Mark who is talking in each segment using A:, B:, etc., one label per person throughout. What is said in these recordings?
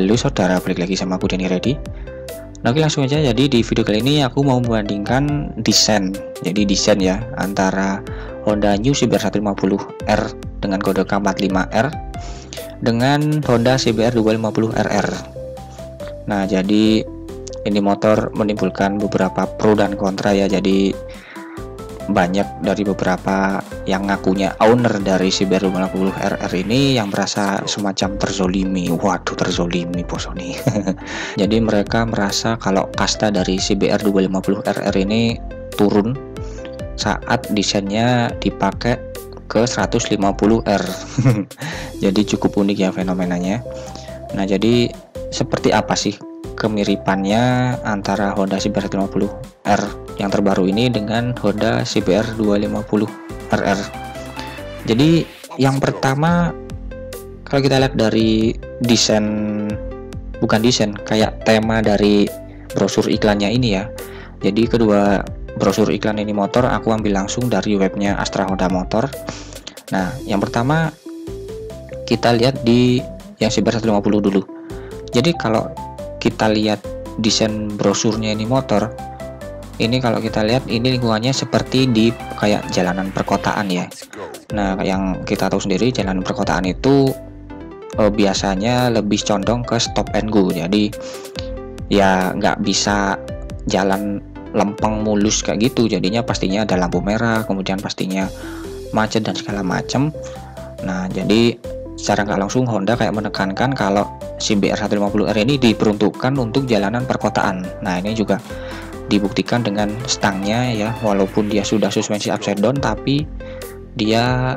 A: Halo saudara, balik lagi sama aku Denny Ready. Nah, oke, langsung aja. Jadi di video kali ini aku mau membandingkan desain. Jadi desain ya antara Honda New CBR 150R dengan kode K45R dengan Honda CBR 250RR. Nah, jadi ini motor menimbulkan beberapa pro dan kontra ya. Jadi banyak dari beberapa yang ngakunya owner dari CBR 250RR ini yang merasa semacam terzolimi. Waduh, terzolimi bos nih. Jadi mereka merasa kalau kasta dari CBR 250RR ini turun saat desainnya dipakai ke 150R. Jadi cukup unik ya fenomenanya. Nah, jadi seperti apa sih kemiripannya antara Honda CBR 150R yang terbaru ini dengan Honda CBR 250RR? Jadi yang pertama, kalau kita lihat dari desain, bukan desain, kayak tema dari brosur iklannya ini ya. Jadi kedua brosur iklan ini motor aku ambil langsung dari webnya Astra Honda Motor. Nah, yang pertama kita lihat di yang CBR 150 dulu. Jadi kalau kita lihat desain brosurnya ini motor ini, kalau kita lihat ini lingkungannya seperti di kayak jalanan perkotaan ya. Nah, yang kita tahu sendiri jalanan perkotaan itu biasanya lebih condong ke stop and go. Jadi ya nggak bisa jalan lempeng mulus kayak gitu, jadinya pastinya ada lampu merah, kemudian pastinya macet dan segala macam. Nah, jadi secara nggak langsung Honda kayak menekankan kalau CBR 150R ini diperuntukkan untuk jalanan perkotaan. Nah, ini juga dibuktikan dengan stangnya ya, walaupun dia sudah suspensi upside down tapi dia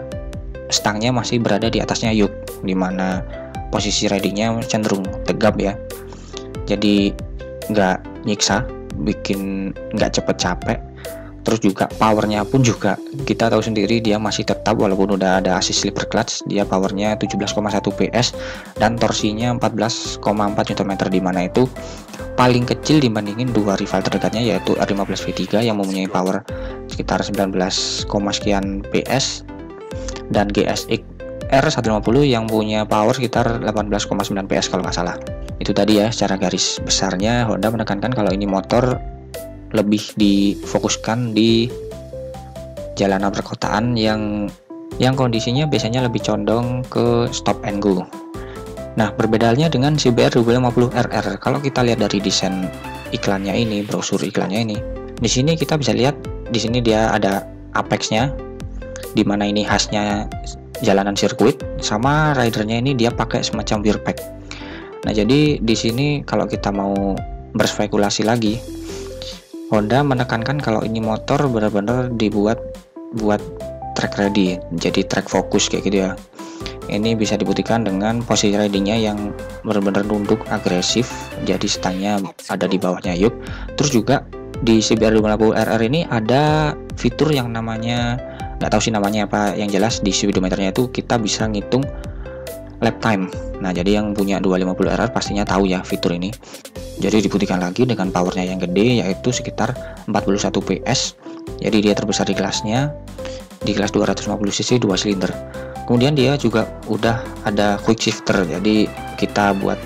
A: stangnya masih berada di atasnya yuk, dimana posisi ridingnya cenderung tegap ya, jadi nggak nyiksa, bikin nggak cepet capek. Terus juga powernya pun juga kita tahu sendiri dia masih tetap, walaupun udah ada assist slipper clutch, dia powernya 17,1 PS dan torsinya 14,4 Nm, dimana itu paling kecil dibandingin dua rival terdekatnya yaitu R15 V3 yang mempunyai power sekitar 19, sekian PS dan GSX R150 yang punya power sekitar 18,9 PS kalau nggak salah. Itu tadi ya, secara garis besarnya Honda menekankan kalau ini motor lebih difokuskan di jalanan perkotaan yang kondisinya biasanya lebih condong ke stop and go. Nah, berbedanya dengan CBR 250RR, kalau kita lihat dari desain iklannya ini, brosur iklannya ini, di sini kita bisa lihat di sini dia ada apexnya, di mana ini khasnya jalanan sirkuit, sama ridernya ini dia pakai semacam rear pack. Nah, jadi di sini kalau kita mau berspekulasi lagi, Honda menekankan kalau ini motor benar-benar dibuat buat track ready, jadi track fokus kayak gitu ya. Ini bisa dibuktikan dengan posisi ridingnya yang benar-benar nunduk agresif, jadi stangnya ada di bawahnya yuk. Terus juga di CBR 250RR ini ada fitur yang namanya, nggak tahu sih namanya apa, yang jelas di speedometernya itu kita bisa ngitung lap time. Nah, jadi yang punya 250RR pastinya tahu ya fitur ini. Jadi dibuktikan lagi dengan powernya yang gede yaitu sekitar 41 PS. Jadi dia terbesar di kelasnya, di kelas 250cc 2 silinder. Kemudian dia juga udah ada quick shifter, jadi kita buat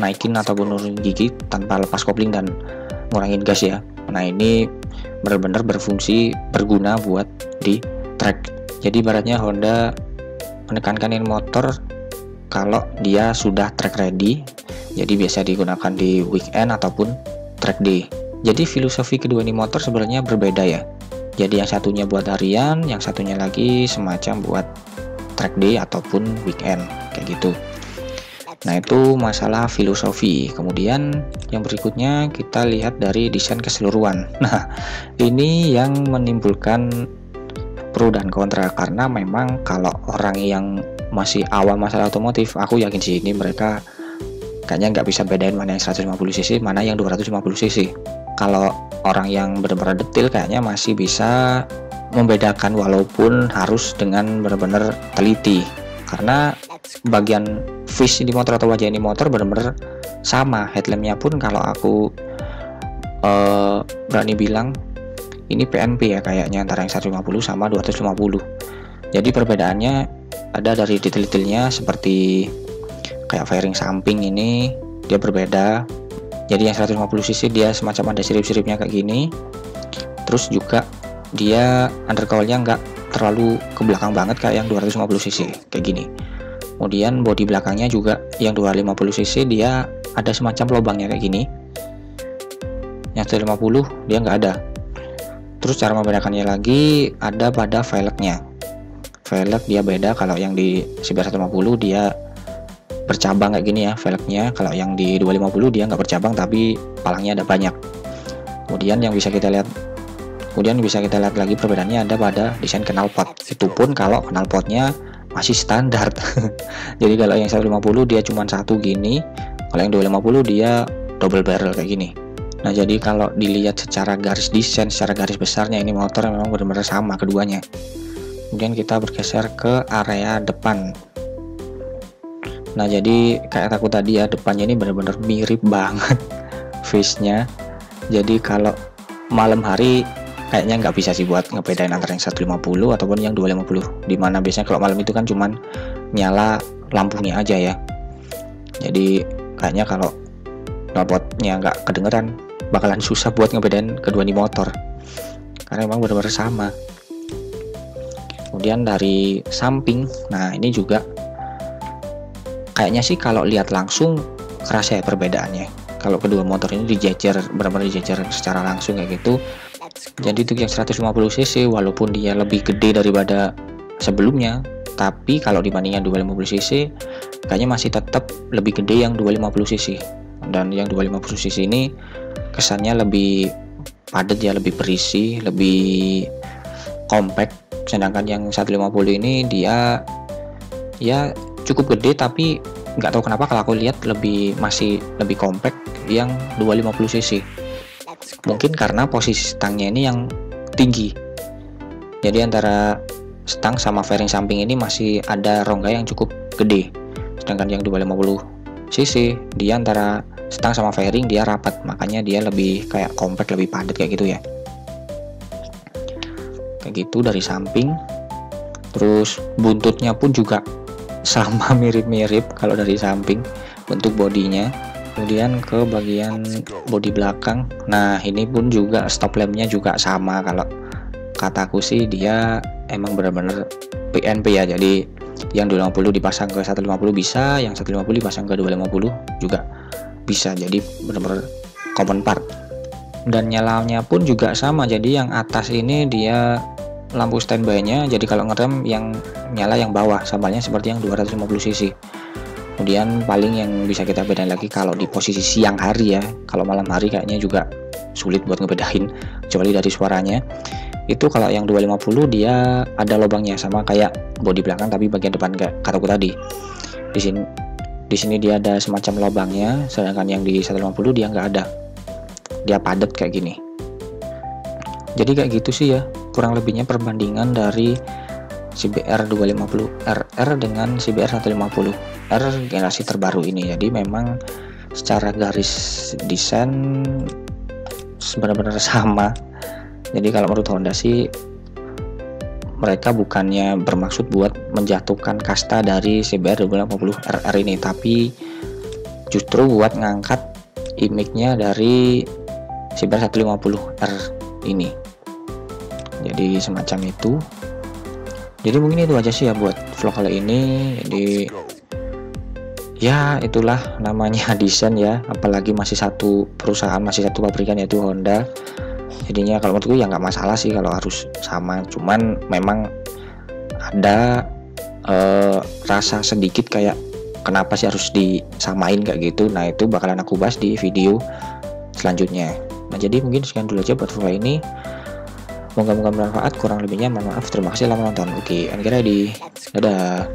A: naikin ataupun nurunin gigi tanpa lepas kopling dan ngurangin gas ya. Nah, ini benar-benar berfungsi, berguna buat di track. Jadi ibaratnya Honda menekankan ini motor kalau dia sudah track ready, jadi biasa digunakan di weekend ataupun track day. Jadi filosofi kedua ini motor sebenarnya berbeda ya. Jadi yang satunya buat harian, yang satunya lagi semacam buat track day ataupun weekend kayak gitu. Nah, itu masalah filosofi. Kemudian yang berikutnya kita lihat dari desain keseluruhan. Nah, ini yang menimbulkan pro dan kontra, karena memang kalau orang yang masih awam masalah otomotif, aku yakin sih ini mereka kayaknya nggak bisa bedain mana yang 150cc mana yang 250cc. Kalau orang yang benar-benar detail kayaknya masih bisa membedakan, walaupun harus dengan benar-benar teliti, karena bagian face di motor atau wajah ini motor benar-benar sama. Headlampnya pun kalau aku berani bilang ini PNP ya kayaknya, antara yang 150 sama 250. Jadi perbedaannya ada dari detail-detailnya, seperti kayak fairing samping ini dia berbeda. Jadi yang 150 cc dia semacam ada sirip-siripnya kayak gini. Terus juga dia undercoilnya nggak terlalu ke belakang banget kayak yang 250 cc kayak gini. Kemudian bodi belakangnya juga yang 250 cc dia ada semacam lubangnya kayak gini. Yang 150 dia nggak ada. Terus cara membedakannya lagi ada pada velgnya. Velg dia beda, kalau yang di CBR 150 dia bercabang kayak gini ya velgnya. Kalau yang di 250 dia nggak bercabang tapi palangnya ada banyak. Kemudian bisa kita lihat lagi perbedaannya ada pada desain knalpot. Itu pun kalau knalpotnya masih standar. Jadi kalau yang 150 dia cuma satu gini, kalau yang 250 dia double barrel kayak gini. Nah jadi kalau dilihat secara garis desain, secara garis besarnya ini motor memang benar-benar sama keduanya. Kemudian kita bergeser ke area depan. Nah jadi kayak aku tadi ya, depannya ini benar-benar mirip banget face-nya. Jadi kalau malam hari kayaknya nggak bisa sih buat ngebedain antara yang 150 ataupun yang 250, dimana biasanya kalau malam itu kan cuman nyala lampunya aja ya. Jadi kayaknya kalau knalpotnya nggak kedengeran bakalan susah buat ngebedain kedua ini motor, karena memang benar-benar sama. Kemudian dari samping, nah ini juga kayaknya sih kalau lihat langsung kerasa ya perbedaannya. Kalau kedua motor ini dijejer, benar-benar dijejer secara langsung kayak gitu. Jadi untuk yang 150 cc walaupun dia lebih gede daripada sebelumnya, tapi kalau dibandingnya 250 cc kayaknya masih tetap lebih gede yang 250 cc. Dan yang 250 cc ini kesannya lebih padat ya, lebih berisi, lebih compact. Sedangkan yang 150 ini dia ya cukup gede, tapi nggak tahu kenapa kalau aku lihat masih lebih compact yang 250 cc. Mungkin karena posisi stangnya ini yang tinggi, jadi antara stang sama fairing samping ini masih ada rongga yang cukup gede. Sedangkan yang 250 cc dia antara stang sama fairing dia rapat, makanya dia lebih kayak compact, lebih padat kayak gitu ya. Kayak gitu dari samping. Terus buntutnya pun juga sama, mirip-mirip kalau dari samping bentuk bodinya. Kemudian ke bagian bodi belakang, nah ini pun juga stop lampnya juga sama. Kalau kataku sih dia emang benar-benar PNP ya, jadi yang 250 dipasang ke 150 bisa, yang 150 dipasang ke 250 juga bisa, jadi benar-benar common part. Dan nyalanya pun juga sama, jadi yang atas ini dia lampu standby nya, jadi kalau ngerem yang nyala yang bawah, samanya seperti yang 250 cc. Kemudian paling yang bisa kita bedain lagi kalau di posisi siang hari ya, kalau malam hari kayaknya juga sulit buat ngebedain kecuali dari suaranya. Itu kalau yang 250 dia ada lubangnya sama kayak bodi belakang, tapi bagian depan kayak kataku tadi. Di sini dia ada semacam lubangnya, sedangkan yang di 150 dia nggak ada. Dia padat kayak gini. Jadi kayak gitu sih ya, kurang lebihnya perbandingan dari CBR 250 RR dengan CBR 150 R generasi terbaru ini. Jadi memang secara garis desain benar-benar sama. Jadi kalau menurut Honda sih mereka bukannya bermaksud buat menjatuhkan kasta dari CBR 250 RR ini, tapi justru buat ngangkat image-nya dari CBR 150 R ini. Jadi semacam itu. Jadi mungkin itu aja sih ya buat vlog kali ini. Jadi ya itulah namanya desain ya, apalagi masih satu perusahaan, masih satu pabrikan yaitu Honda. Jadinya kalau menurutku ya nggak masalah sih kalau harus sama, cuman memang ada rasa sedikit kayak kenapa sih harus disamain kayak gitu. Nah itu bakalan aku bahas di video selanjutnya. Nah jadi mungkin sekian dulu aja buat vlog ini. Moga-moga bermanfaat, kurang lebihnya mohon maaf. Terima kasih telah menonton. Oke, Anggi ready. Dadah.